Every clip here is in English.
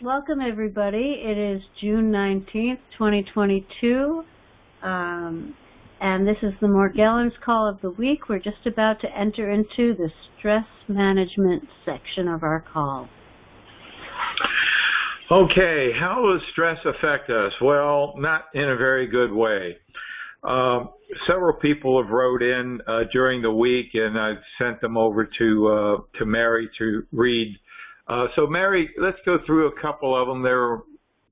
Welcome, everybody. It is June 19th, 2022, and this is the Morgellons Call of the Week. We're just about to enter into the stress management section of our call. Okay, how does stress affect us? Well, not in a very good way. Several people have wrote in during the week, and I've sent them over to Mary to read. So Mary, let's go through a couple of them there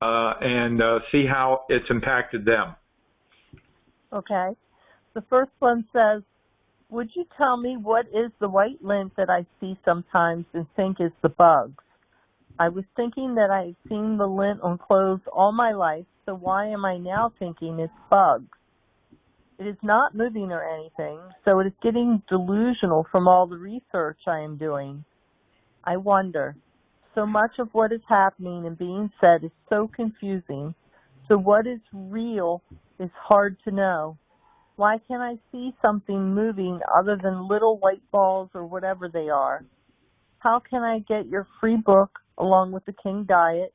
and see how it's impacted them. Okay. The first one says, would you tell me what is the white lint that I see sometimes and think is the bugs? I was thinking that I've seen the lint on clothes all my life, so why am I now thinking it's bugs? It is not moving or anything, so it is getting delusional from all the research I am doing. I wonder. So much of what is happening and being said is so confusing. So what is real is hard to know. Why can't I see something moving other than little white balls or whatever they are? How can I get your free book along with the King Diet?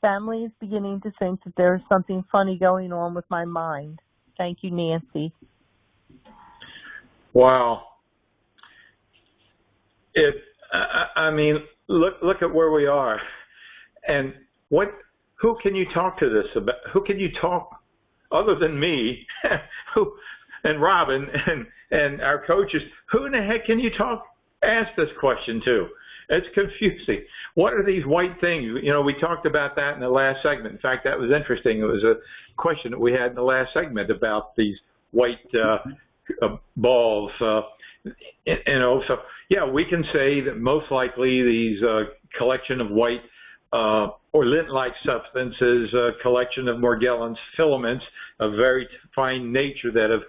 Family is beginning to think that there is something funny going on with my mind. Thank you, Nancy. Wow. I mean, look at where we are, and who can you talk to this about? Who can you talk other than me, and Robin and our coaches? Who in the heck can you ask this question to? It's confusing. What are these white things? You know, we talked about that in the last segment. In fact, that was interesting. It was a question that we had in the last segment about these white balls. So yeah, we can say that most likely these collection of white or lint-like substances, collection of Morgellons filaments of very fine nature that have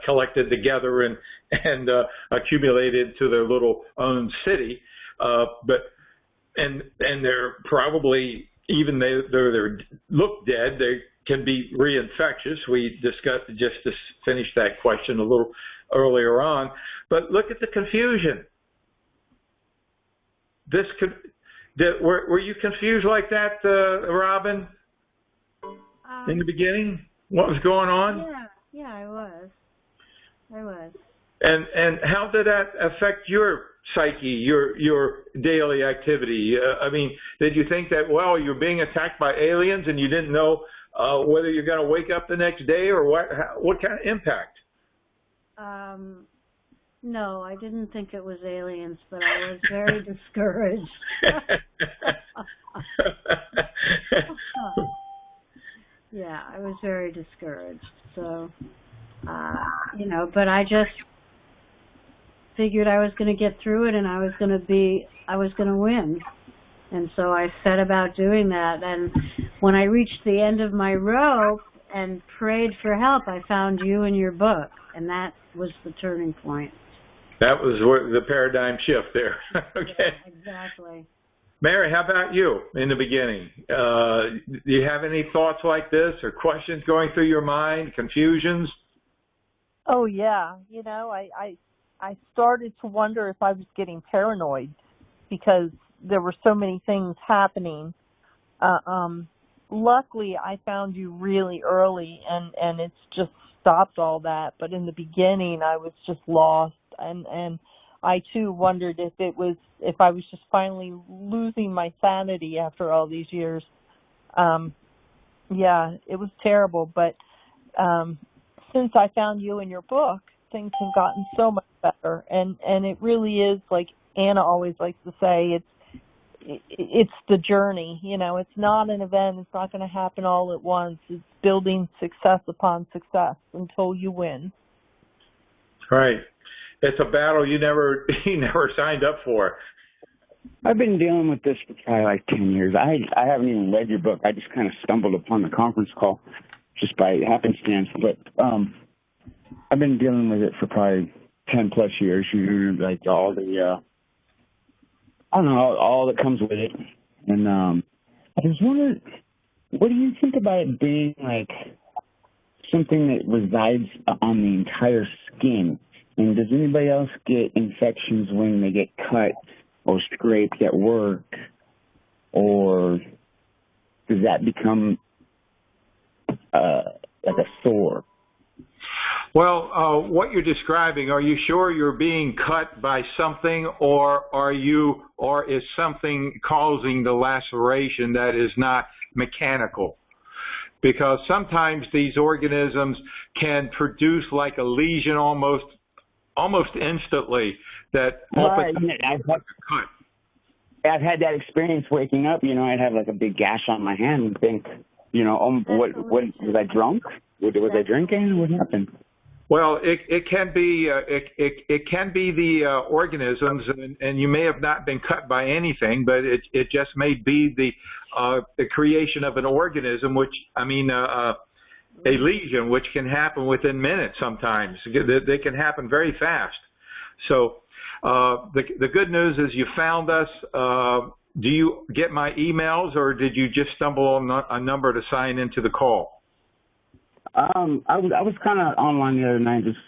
collected together and accumulated to their little own city. And they're probably, even though they look dead, they can be reinfectious. We discussed just to finish that question a little earlier on, but look at the confusion. Were you confused like that, Robin, in the beginning? What was going on? Yeah, I was. And how did that affect your psyche, your daily activity? I mean, did you think that, well, you're being attacked by aliens and you didn't know whether you're going to wake up the next day, or what kind of impact? No, I didn't think it was aliens, but I was very discouraged. Yeah, I was very discouraged. So, but I just figured I was going to get through it, and I was going to win. And so I set about doing that. And when I reached the end of my rope and prayed for help, I found you in your book, and that was the turning point. That was the paradigm shift there. Okay. Yeah, exactly. Mary, how about you in the beginning? Do you have any thoughts like this or questions going through your mind, confusions? Oh, yeah. You know, I started to wonder if I was getting paranoid because there were so many things happening. Luckily, I found you really early, and it's just stopped all that. But in the beginning, I was just lost, and I too wondered if I was just finally losing my sanity after all these years. Yeah, it was terrible. But since I found you in your book, things have gotten so much better, and it really is, like Anna always likes to say, it's the journey. You know, it's not an event. It's not going to happen all at once. It's building success upon success until you win. Right. It's a battle you never signed up for. I've been dealing with this for probably like 10 years. I haven't even read your book. I just kind of stumbled upon the conference call just by happenstance. But I've been dealing with it for probably 10 plus years. You know, like all the I don't know, all that comes with it. And I was wondering, what do you think about it being like something that resides on the entire skin? And does anybody else get infections when they get cut or scraped at work? or does that become like a sore? Well, what you're describing, are you sure you're being cut by something, or is something causing the laceration that is not mechanical? Because sometimes these organisms can produce like a lesion almost instantly that opens up cut. I've had that experience waking up. You know, I'd have like a big gash on my hand and think, you know, what was I drunk? Was I drinking? What happened? Well, it can be it can be the organisms, and you may have not been cut by anything, but it just may be the creation of an organism, which a lesion, which can happen within minutes sometimes. They can happen very fast. So the good news is you found us. Do you get my emails, or did you just stumble on a number to sign into the call? I was kind of online the other night, just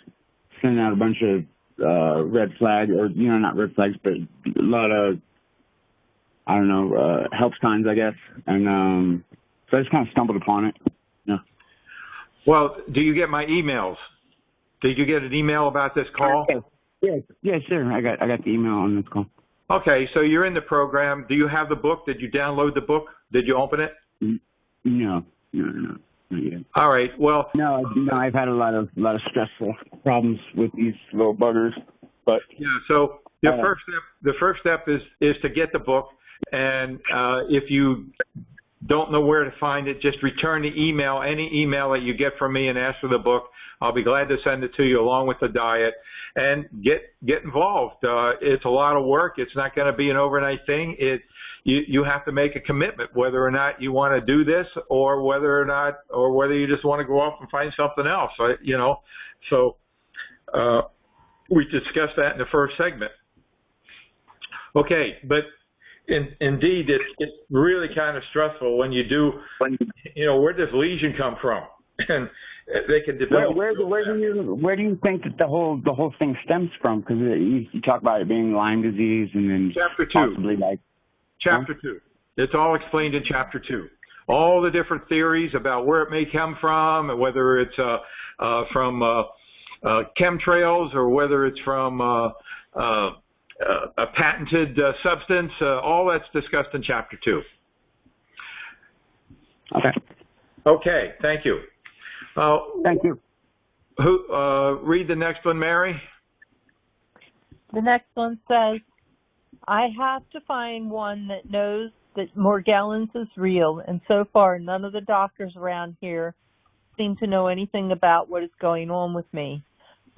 sending out a bunch of red flag, or not red flags, but a lot of help signs, I guess, and so I just kind of stumbled upon it. Yeah. Well, do you get my emails? Did you get an email about this call? Yes, sir. I got the email on this call. Okay, so you're in the program. Do you have the book? Did you download the book? Did you open it? No. Yeah. All right. Well, no, I've had a lot of stressful problems with these little buggers, but yeah. So the first step is to get the book, and if you don't know where to find it, just return the email, any email that you get from me, and ask for the book. I'll be glad to send it to you along with the diet, and get involved. It's a lot of work. It's not going to be an overnight thing. You have to make a commitment whether or not you want to do this, or whether you just want to go off and find something else. So we discussed that in the first segment. Okay, but indeed, it's really kind of stressful when you do. Where does lesion come from? And they can develop. Where do you think that the whole thing stems from? Because you talk about it being Lyme disease, and then Chapter 2. Possibly like. Chapter 2. It's all explained in Chapter 2. All the different theories about where it may come from, whether it's from chemtrails, or whether it's from a patented substance. All that's discussed in Chapter 2. Okay. Thank you. Thank you. Read the next one, Mary. The next one says, I have to find one that knows that Morgellons is real, and so far none of the doctors around here seem to know anything about what is going on with me.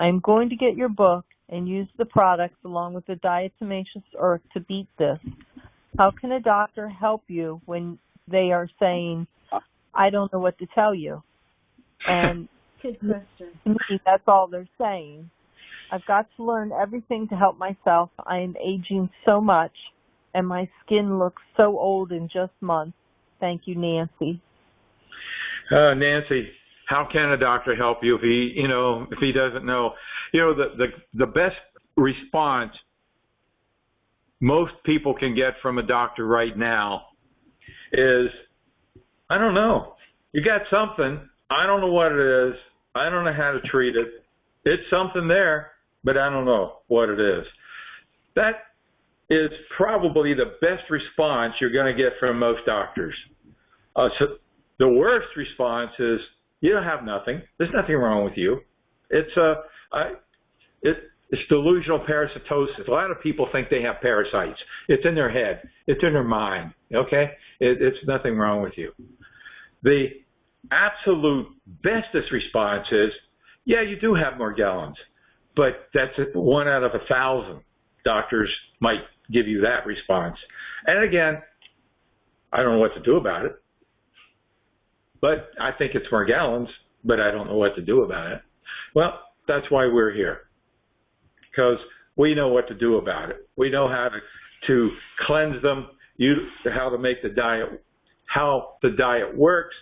I'm going to get your book and use the products along with the diatomaceous earth to beat this. How can a doctor help you when they are saying, I don't know what to tell you? And good question. To me, that's all they're saying. I've got to learn everything to help myself. I am aging so much, and my skin looks so old in just months. Thank you, Nancy. Nancy, how can a doctor help you if he doesn't know? The best response most people can get from a doctor right now is, I don't know. You got something. I don't know what it is. I don't know how to treat it. It's something there, but I don't know what it is. That is probably the best response you're going to get from most doctors. So the worst response is, you don't have nothing. There's nothing wrong with you. It's delusional parasitosis. A lot of people think they have parasites. It's in their head. It's in their mind. Okay? It's nothing wrong with you. The absolute bestest response is, yeah, you do have Morgellons, but that's 1 out of 1,000 doctors might give you that response. And again, I don't know what to do about it, but I think it's Morgellons, but I don't know what to do about it. Well, that's why we're here, because we know what to do about it. We know how to cleanse them, how to make the diet, how the diet works.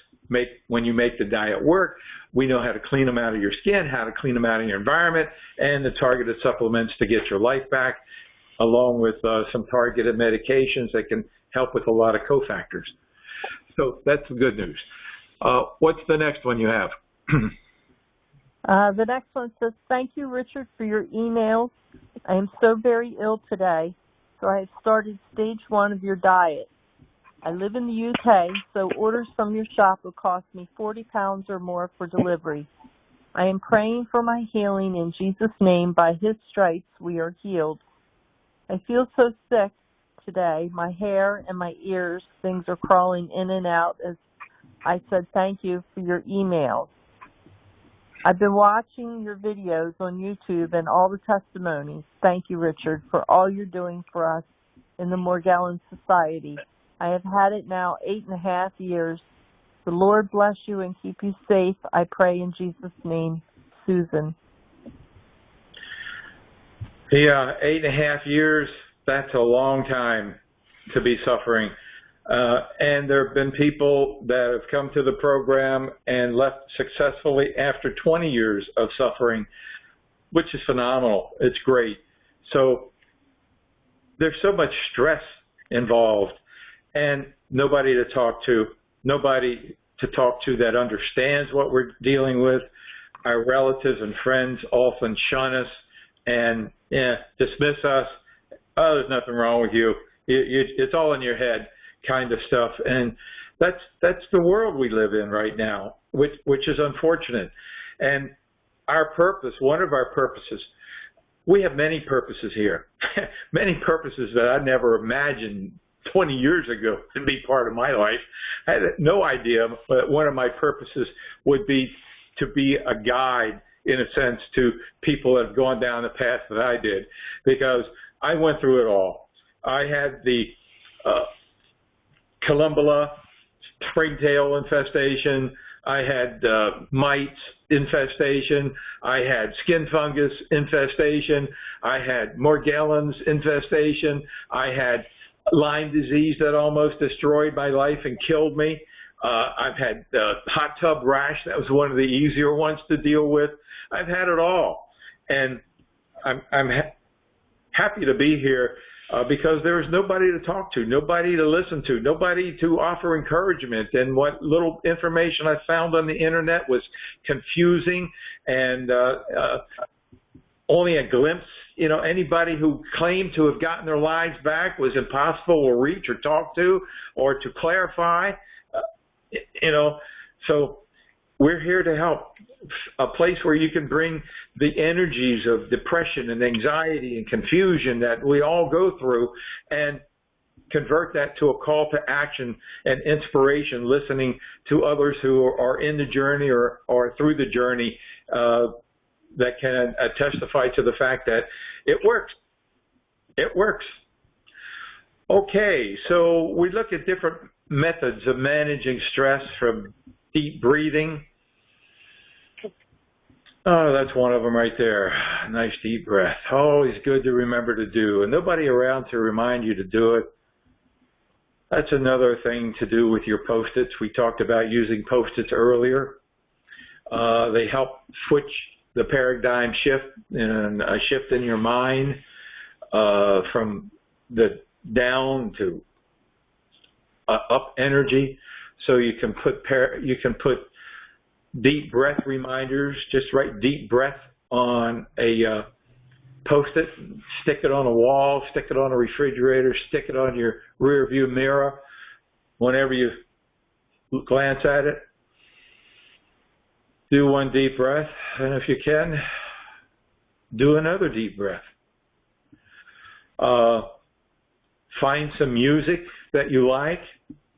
When you make the diet work, we know how to clean them out of your skin, how to clean them out of your environment, and the targeted supplements to get your life back. along with some targeted medications that can help with a lot of cofactors. So that's the good news. What's the next one you have? The next one says, thank you, Richard, for your emails. I am so very ill today, so I have started stage 1 of your diet. I live in the UK, so orders from your shop will cost me £40 or more for delivery. I am praying for my healing in Jesus' name. By his stripes we are healed. I feel so sick today. My hair and my ears, things are crawling in and out as I said thank you for your emails. I've been watching your videos on YouTube and all the testimonies. Thank you, Richard, for all you're doing for us in the Morgellons Society. I have had it now 8.5 years. The Lord bless you and keep you safe. I pray in Jesus' name. Susan. Yeah, 8.5 years, that's a long time to be suffering. And there have been people that have come to the program and left successfully after 20 years of suffering, which is phenomenal. It's great. So there's so much stress involved and nobody to talk to that understands what we're dealing with. Our relatives and friends often shun us and dismiss us. Oh, there's nothing wrong with you. It's all in your head kind of stuff. And that's the world we live in right now, which is unfortunate. And our purpose, one of our purposes, we have many purposes here, many purposes that I never imagined 20 years ago to be part of my life. I had no idea, but one of my purposes would be to be a guide, in a sense, to people that have gone down the path that I did, because I went through it all. I had the Columbella springtail infestation. I had mites infestation. I had skin fungus infestation. I had Morgellons infestation. I had Lyme disease that almost destroyed my life and killed me. I've had hot tub rash. That was one of the easier ones to deal with. I've had it all. And I'm happy to be here because there was nobody to talk to, nobody to listen to, nobody to offer encouragement. And what little information I found on the internet was confusing and only a glimpse. You know, anybody who claimed to have gotten their lives back was impossible to reach or talk to or to clarify. You know, so we're here to help. A place where you can bring the energies of depression and anxiety and confusion that we all go through and convert that to a call to action and inspiration, listening to others who are in the journey or through the journey that can testify to the fact that it works. It works. Okay, so we look at different methods of managing stress, from deep breathing. Oh, that's one of them right there. Nice deep breath. Always good to remember to do. And nobody around to remind you to do it. That's another thing to do with your Post-its. We talked about using Post-its earlier. They help switch the paradigm shift and a shift in your mind from the down to up energy. So you can put deep breath reminders. Just write deep breath on a Post-it, stick it on a wall, stick it on a refrigerator, stick it on your rear view mirror whenever you glance at it. Do one deep breath, and if you can, do another deep breath. Find some music that you like.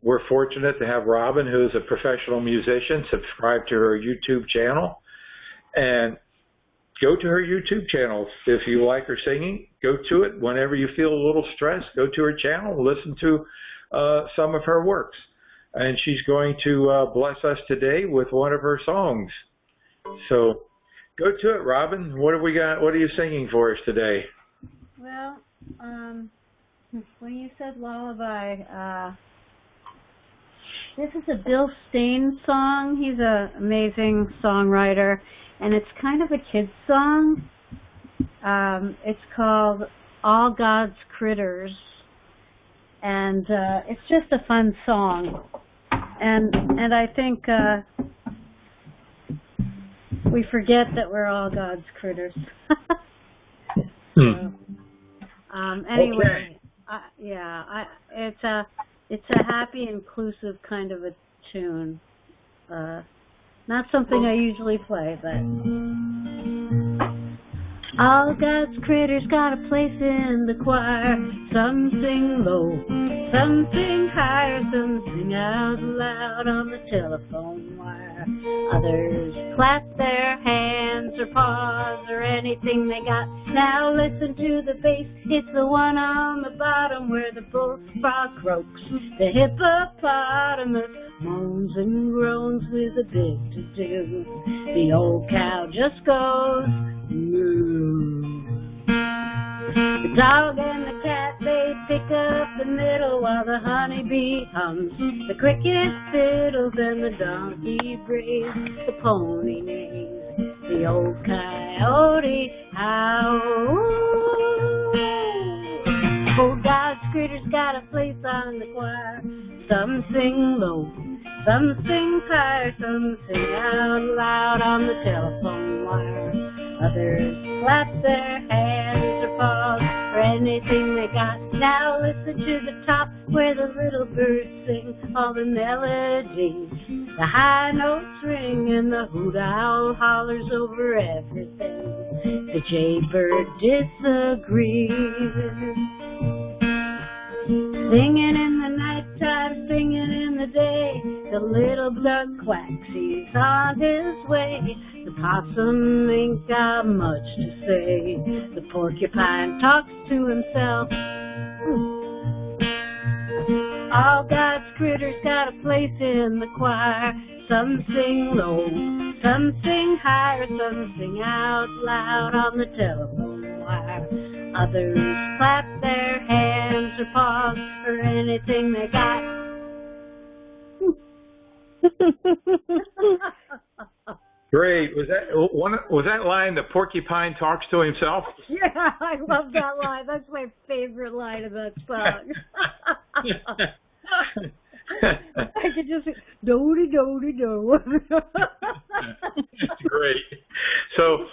We're fortunate to have Robin, who's a professional musician, subscribe to her YouTube channel. And go to her YouTube channel. If you like her singing, go to it. Whenever you feel a little stressed, go to her channel, listen to some of her works. And she's going to bless us today with one of her songs. So go to it, Robin. What have we got? What are you singing for us today? Well, when you said lullaby, this is a Bill Steen song. He's an amazing songwriter, and it's kind of a kid's song. It's called All God's Critters, and it's just a fun song, and I think we forget that we're all God's critters. So, anyway, okay. It's a happy, inclusive kind of a tune. Not something I usually play, but all God's critters got a place in the choir. Some sing low, some sing higher, some sing out loud on the telephone wire. Others clap their hands or paws or anything they got. Now listen to the bass, it's the one on the bottom where the bullfrog croaks. The hippopotamus moans and groans with a big to-do. The old cow just goes moo. The dog and the cat, they pick up the middle while the honeybee hums. The cricket fiddles and the donkey brays, the pony neighs, the old coyote howls. Oh, God's critters got a place on the choir. Some sing low, some sing higher, some sing out loud on the telephone wire. Others clap their hands or paws or anything they got. Now listen to the top where the little birds sing all the melodies. The high notes ring and the hoot owl hollers over everything. The jaybird disagrees. Singing in the nighttime, singing in the day. The little duck quacks, he's on his way. The possum ain't got much to say. The porcupine talks to himself. All God's critters got a place in the choir. Some sing low, some sing higher, some sing out loud on the telephone wire. Others clap their hands or paws or anything they got. Great. Was that line, the porcupine talks to himself? Yeah, I love that line. That's my favorite line of that song. I could just do-de-do-de-do. That's great. So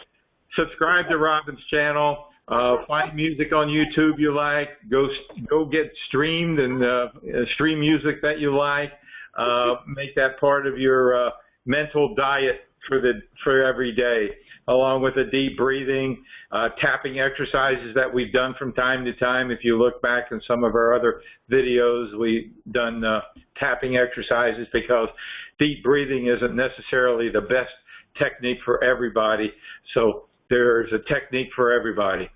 subscribe to Robin's channel. Find music on YouTube you like. Go get streamed and stream music that you like. Make that part of your mental diet for every day, along with the deep breathing, tapping exercises that we've done from time to time. If you look back in some of our other videos, we've done tapping exercises because deep breathing isn't necessarily the best technique for everybody. So there's a technique for everybody.